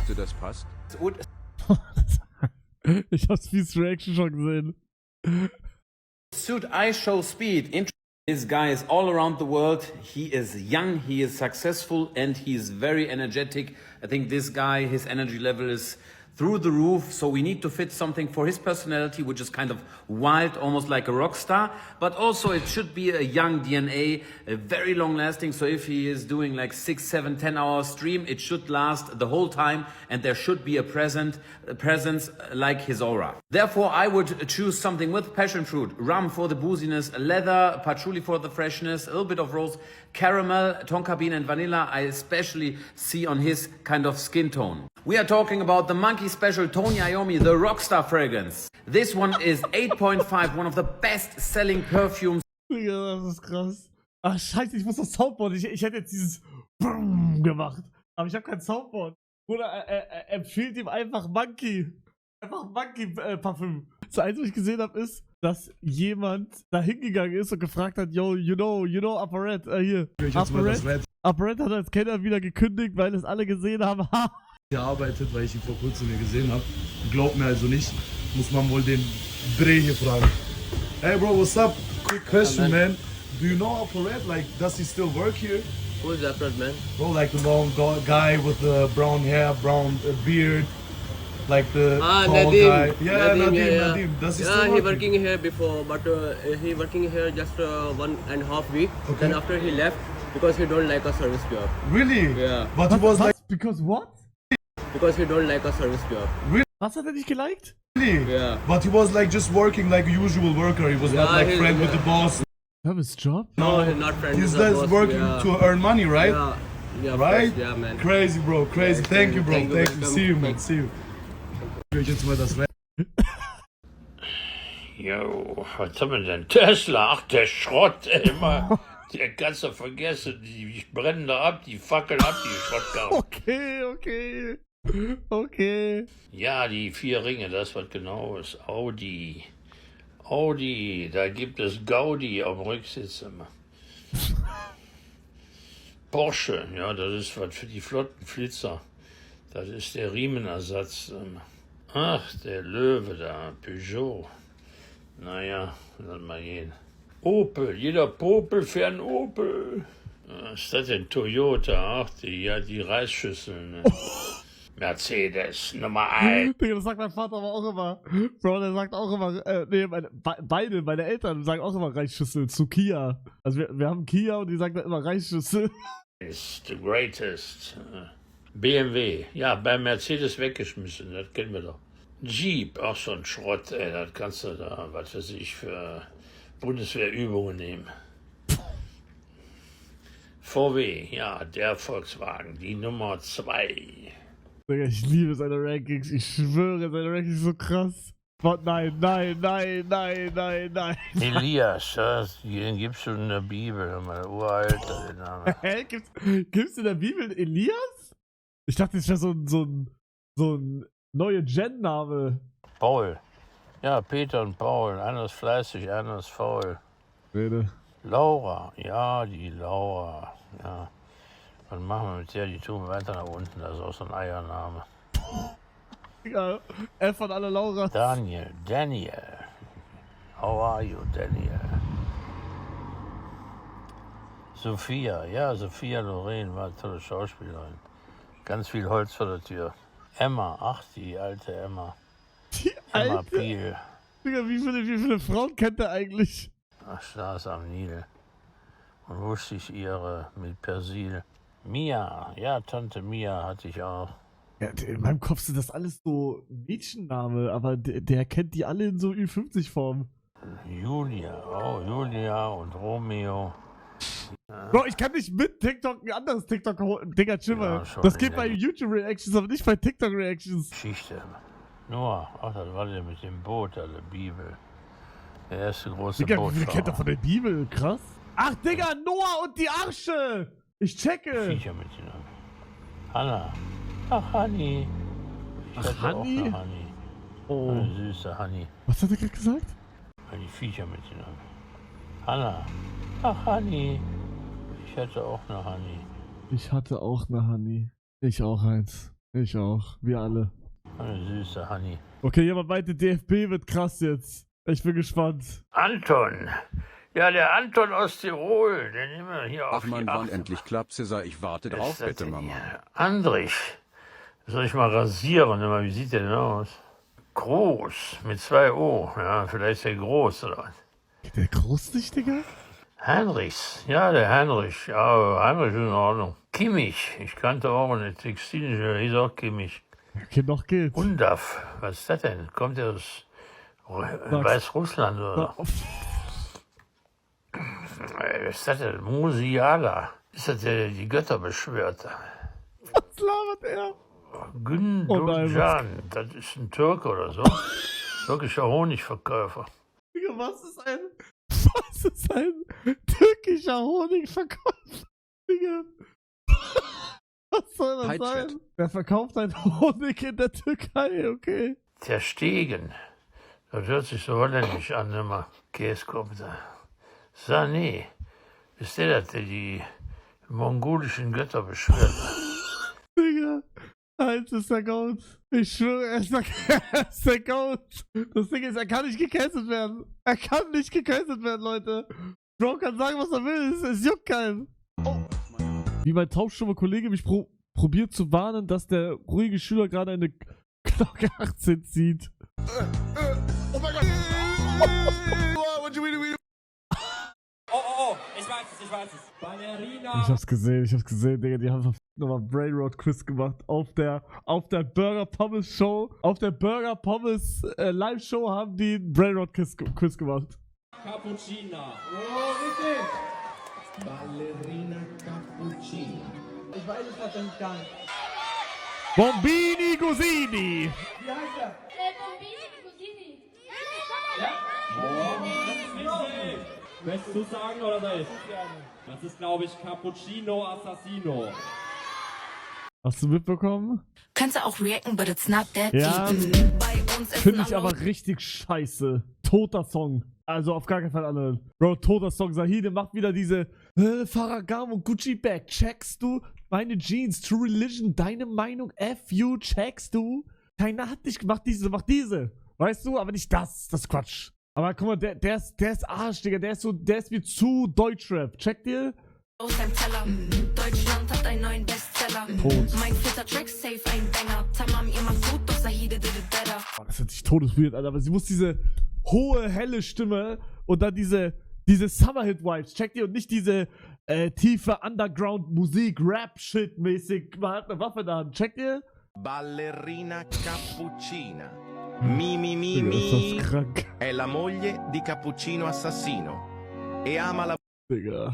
Glaubst du, das passt? Ich hab's Speeds Reaction schon gesehen. Suit I show speed. This guy is all around the world. He is young, he is successful, and he is very energetic. I think this guy, his energy level is through the roof, so we need to fit something for his personality, which is kind of wild, almost like a rock star, but also it should be a young DNA, very long lasting, so if he is doing like 6, 7, 10 hour stream, it should last the whole time, and there should be a presence like his aura. Therefore, I would choose something with passion fruit, rum for the booziness, leather, patchouli for the freshness, a little bit of rose, caramel, tonka bean and vanilla, I especially see on his kind of skin tone. We are talking about the Monkey Special Tony Iommi, the Rockstar fragrance. This one is 8.5, one of the best-selling perfumes. Ja, das ist krass. Ach scheiße, ich muss das Soundboard. Ich hätte jetzt dieses Brumm gemacht. Aber ich habe kein Soundboard. Bruder, er empfiehlt ihm einfach Monkey. Einfach Monkey-Parfüm. Das Einzige, was ich gesehen habe, ist, dass jemand da hingegangen ist und gefragt hat, yo, you know ApoRed, hier. ApoRed hat als Kenner wieder gekündigt, weil es alle gesehen haben. Gearbeitet, weil ich ihn vor kurzem hier gesehen habe. Glaubt mir also nicht, muss man wohl den Dreh hier fragen. Hey bro, what's up? Quick question, man. Do you know ApoRed? Like, does he still work here? Who is ApoRed, man? Bro, like the long guy with the brown hair, brown beard, like the tall Nadim. guy. Yeah, Nadim, Nadim. Does he still he work working here before, but he working here just 1.5 week. Okay. Then after he left because he don't like a service job. Really? Yeah. But he was like, Because what? Because he don't like a service job. Was hat er nicht geliked? really? Yeah. But he was like just working like a usual worker. He was not Yeah, like he's- friend with the boss. Service Job? No, he's not friends He's with the just boss. working Yeah. to earn money, right? Yeah. Yeah, of Right? course, yeah, man. Crazy, bro. Crazy. Yeah, Thank you, bro. thank you, Thank you. welcome. See you, man. See you. Ich euch jetzt mal das Rap. Jo, was haben wir denn? Tesla, ach der Schrott, ey, immer. Der kannst du vergessen, die brennen da ab, die fackeln ab, die Schrottkarren. Okay. Ja, die 4 Ringe, das was genau ist. Audi, da gibt es Gaudi am Rücksitz immer. Porsche, ja, das ist was für die flotten Flitzer. Das ist der Riemenersatz. Ach, der Löwe da, Peugeot. Naja, lass mal gehen. Opel, jeder Popel fährt einen Opel. Was ist das denn? Toyota, ach, die Reisschüsseln. Ne? Mercedes, Nummer 1. Digga, das sagt mein Vater aber auch immer. Bro, der sagt auch immer, meine Eltern sagen auch immer Reisschüssel zu Kia. Also wir haben Kia und die sagen dann immer Reisschüssel. Is the greatest. BMW, ja, bei Mercedes weggeschmissen, das kennen wir doch. Jeep, auch so ein Schrott, ey, das kannst du da, was weiß ich, für Bundeswehrübungen nehmen. VW, ja, der Volkswagen, die Nummer 2. Digga, ich liebe seine Rankings, ich schwöre, seine Rankings sind so krass. Nein. Elias, ja, den gibt's schon in der Bibel, mal uralt, der Name. Hä? Gibt's in der Bibel einen Elias? Ich dachte, das wäre so ein neuer Gen-Name. Paul, ja, Peter und Paul, einer ist fleißig, einer ist faul. Rede. Laura, ja, die Laura, ja. Was machen wir mit der? Die tun wir weiter nach unten, das ist auch so ein Eiername. Digga, F von alle Laura. Daniel. How are you, Daniel? Sophia, ja, Sophia Loren war eine tolle Schauspielerin. Ganz viel Holz vor der Tür. Emma, ach, die alte Emma. Die Emma alte. Piel. Digga, wie viele Frauen kennt er eigentlich? Ach, Straße am Nil. Und wusste ich ihre mit Persil. Mia, ja, Tante Mia hatte ich auch. Ja, in meinem Kopf sind das alles so Mädchenname, aber der kennt die alle in so Ü50-Form. Julia, oh, Julia und Romeo. Bro, ich kann nicht mit TikTok ein anderes TikTok holen. Digga, chill mal. Ja, schon Das geht in bei der- YouTube-Reactions, aber nicht bei TikTok-Reactions. Geschichte. Noah, ach, das war der mit dem Boot, der Bibel. Der erste große Digga, wie Bootfahrer. viele kennt er von der Bibel? Krass. Ach, Digga, Noah und die Arsche! Ich checke! Viecher mit den Namen. Hanna. Ach, Hanni. Ich Ach, hatte auch Hanni? eine Hanni. Oh. Eine süße Hanni. Was hat er gerade gesagt? Die Viecher mit den Namen. Hanna. Ach, Hanni. Ich hatte auch eine Hanni. Ich hatte auch eine Honey. Ich auch eins. Ich auch. Wir alle. Eine süße Honey. Okay, jemand meinte, DFB wird krass jetzt. Ich bin gespannt. Anton. Ja, der Anton aus Tirol, den nehmen wir hier auf Ach man, die wann Acht. endlich klappt, Cesar? Ich warte drauf, Ist das bitte, denn Mama. hier? Andrich. Soll ich mal rasieren? Mal, wie sieht der denn aus? Groß, mit 2 O. Ja, vielleicht ist er groß, oder was? Der groß nicht, Digga? Heinrichs. Ja, der Heinrich. Ja, Heinrich ist in Ordnung. Kimmich. Ich kannte auch eine Textilingenieur, hieß auch Kimmich. Okay, noch geht's. Undaf. Was ist das denn? Kommt er aus Weißrussland oder? Was ist das denn? Musiala. Ist das der, der die Götter beschwört? Was labert er? Gündogan. Das ist ein Türke oder so. Türkischer Honigverkäufer. Digga, was ist ein türkischer Honigverkäufer? Digga. Was soll das Heidschritt. sein? Wer verkauft ein Honig in der Türkei, okay? Der Stegen. Das hört sich so holländisch an, wenn man Käse kommt. Sané. Ist der das, der die mongolischen Götter beschwört? Digga. Eins ist der Goat. Ich schwöre, er ist der Goat. Das Ding ist, er kann nicht gecancelt werden. Er kann nicht gecancelt werden, Leute. Bro kann sagen, was er will. Es juckt keinen. Oh. Wie mein taubstummer Kollege mich probiert zu warnen, dass der ruhige Schüler gerade eine Glocke 18 zieht. Oh mein Gott! Ich weiß es. Ballerina. Ich hab's gesehen, Digga. Die haben nochmal Brainrot Quiz gemacht auf der Burger Pommes Show. Auf der Burger Pommes Live Show haben die einen Brainrot Quiz gemacht. Cappuccina. Oh, richtig. Ballerina Cappuccina. Ich weiß es natürlich gar nicht. Bombini Gosini. Wie heißt er? Bombini Cosini. Möchtest du sagen oder soll ich? Das ist, glaube ich, Cappuccino Assassino. Hast du mitbekommen? Kannst du auch reacten, but it's not that Ja. deep. Bei uns ist Finde ich aber richtig scheiße. Toter Song. Also auf gar keinen Fall anhören. Bro, toter Song. Sahide macht wieder diese Ferragamo Gucci Bag. Checkst du? Meine Jeans, True Religion, deine Meinung, FU, checkst du? Keiner hat dich gemacht, mach diese. Weißt du? Aber nicht das. Das ist Quatsch. Aber guck mal, der ist Arsch, Digga. Der ist mir zu Deutschrap. Checkt ihr? aus deinem Teller. Deutschland hat einen neuen Bestseller. Mein vierter Track, safe ein Banger. Tamam, ihr macht gut, doch Sahide did it better. Boah, das hört sich todesweird an, aber sie muss diese hohe, helle Stimme und dann diese Summer-Hit-Vibes. Checkt ihr? Und nicht diese tiefe Underground-Musik, Rap-Shit-mäßig. Man hat eine Waffe in der Hand. Checkt ihr? Ballerina Cappuccina. Mi Digga, ist das krank. è la moglie di Cappuccino Assassino e ama la Digga.